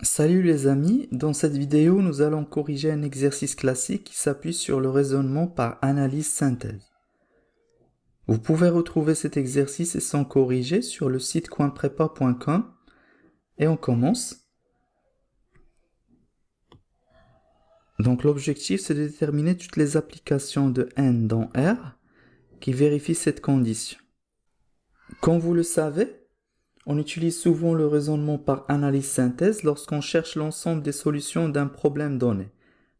Salut les amis, dans cette vidéo nous allons corriger un exercice classique qui s'appuie sur le raisonnement par analyse-synthèse. Vous pouvez retrouver cet exercice et son corrigé sur le site coinprepa.com et on commence. Donc l'objectif c'est de déterminer toutes les applications de n dans R qui vérifient cette condition. Comme vous le savez, on utilise souvent le raisonnement par analyse-synthèse lorsqu'on cherche l'ensemble des solutions d'un problème donné.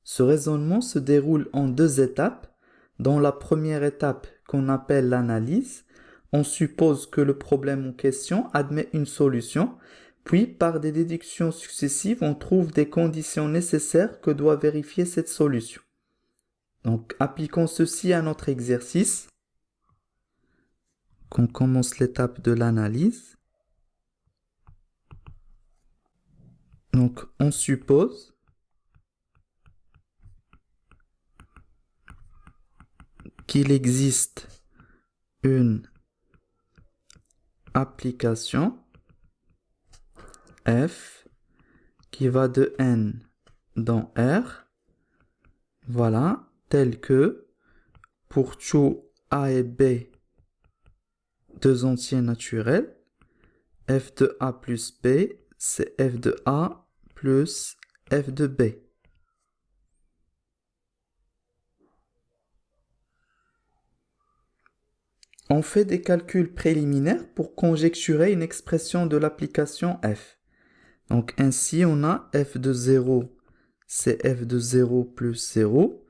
Ce raisonnement se déroule en deux étapes. Dans la première étape, qu'on appelle l'analyse, on suppose que le problème en question admet une solution, puis par des déductions successives, on trouve des conditions nécessaires que doit vérifier cette solution. Donc, appliquons ceci à notre exercice. On commence l'étape de l'analyse. Donc, on suppose qu'il existe une application f qui va de n dans R, voilà, telle que pour tout a et b, deux entiers naturels, f de a plus b, c'est f de a plus f de b. On fait des calculs préliminaires pour conjecturer une expression de l'application f. Donc ainsi, on a f de 0, c'est f de 0 plus 0.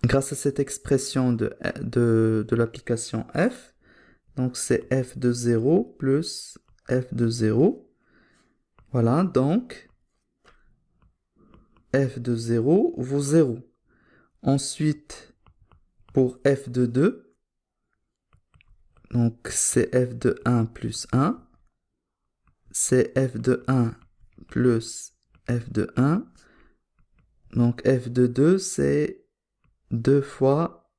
Grâce à cette expression de l'application f, donc c'est f de 0 plus f de 0. Voilà, donc f de 0 vaut 0. Ensuite, pour f de 2, donc c'est f de 1 plus 1. C'est f de 1 plus f de 1. Donc f de 2, c'est 2 fois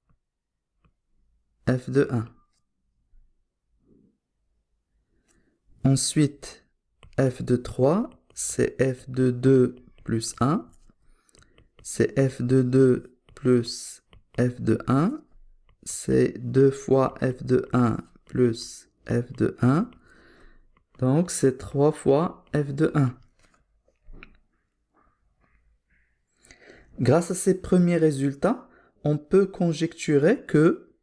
f de 1. Ensuite, f de 3, c'est f de 2 plus 1. C'est f de 2 plus f de 1. C'est 2 fois f de 1 plus f de 1. Donc, c'est 3 fois f de 1. Grâce à ces premiers résultats, on peut conjecturer que,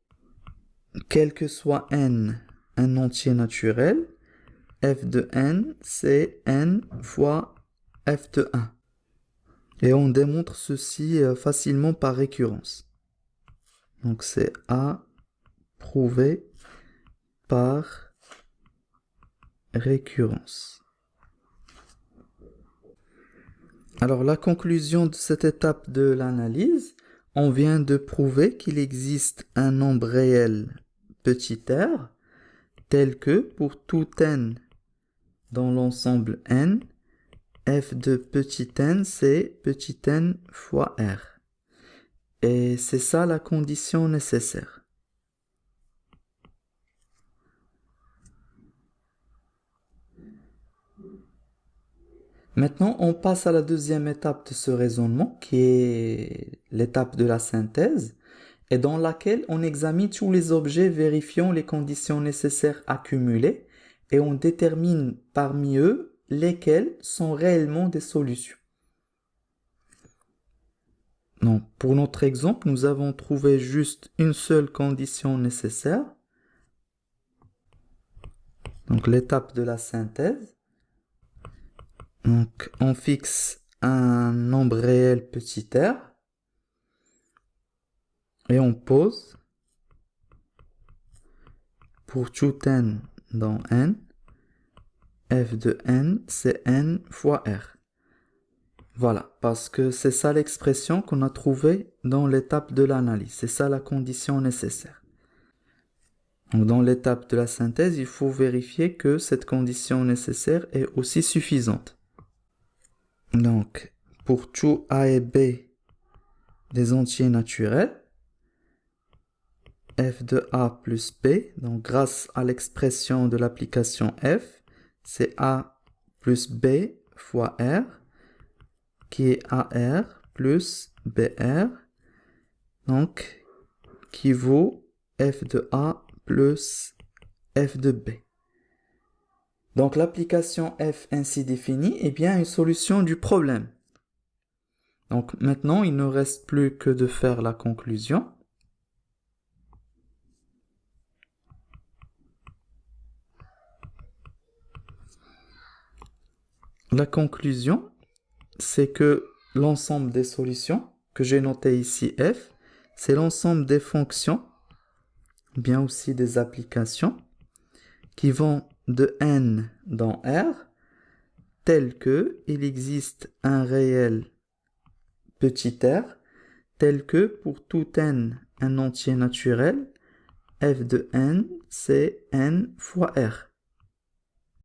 quel que soit n, un entier naturel, f de n, c'est n fois f de 1. Et on démontre ceci facilement par récurrence. Donc c'est A prouvé par récurrence. Alors la conclusion de cette étape de l'analyse, on vient de prouver qu'il existe un nombre réel petit r, tel que pour tout n dans l'ensemble n, f de petit n, c'est petit n fois r. Et c'est ça la condition nécessaire. Maintenant, on passe à la deuxième étape de ce raisonnement, qui est l'étape de la synthèse, et dans laquelle on examine tous les objets vérifiant les conditions nécessaires accumulées, et on détermine parmi eux lesquels sont réellement des solutions. Donc, pour notre exemple, nous avons trouvé juste une seule condition nécessaire. Donc, l'étape de la synthèse. Donc, on fixe un nombre réel petit r. Et on pose pour tout n dans n, f de n, c'est n fois r. Voilà, parce que c'est ça l'expression qu'on a trouvée dans l'étape de l'analyse. C'est ça la condition nécessaire. Donc, dans l'étape de la synthèse, il faut vérifier que cette condition nécessaire est aussi suffisante. Donc, pour tout a et b des entiers naturels, f de a plus b, donc grâce à l'expression de l'application f, c'est a plus b fois r. qui est AR plus BR, donc qui vaut f de A plus f de B. Donc l'application f ainsi définie est bien une solution du problème. Donc maintenant, il ne reste plus que de faire la conclusion. La conclusion, c'est que l'ensemble des solutions que j'ai notées ici f, c'est l'ensemble des fonctions, bien aussi des applications, qui vont de n dans R, tel que il existe un réel petit r, tel que pour tout n, un entier naturel, f de n, c'est n fois r.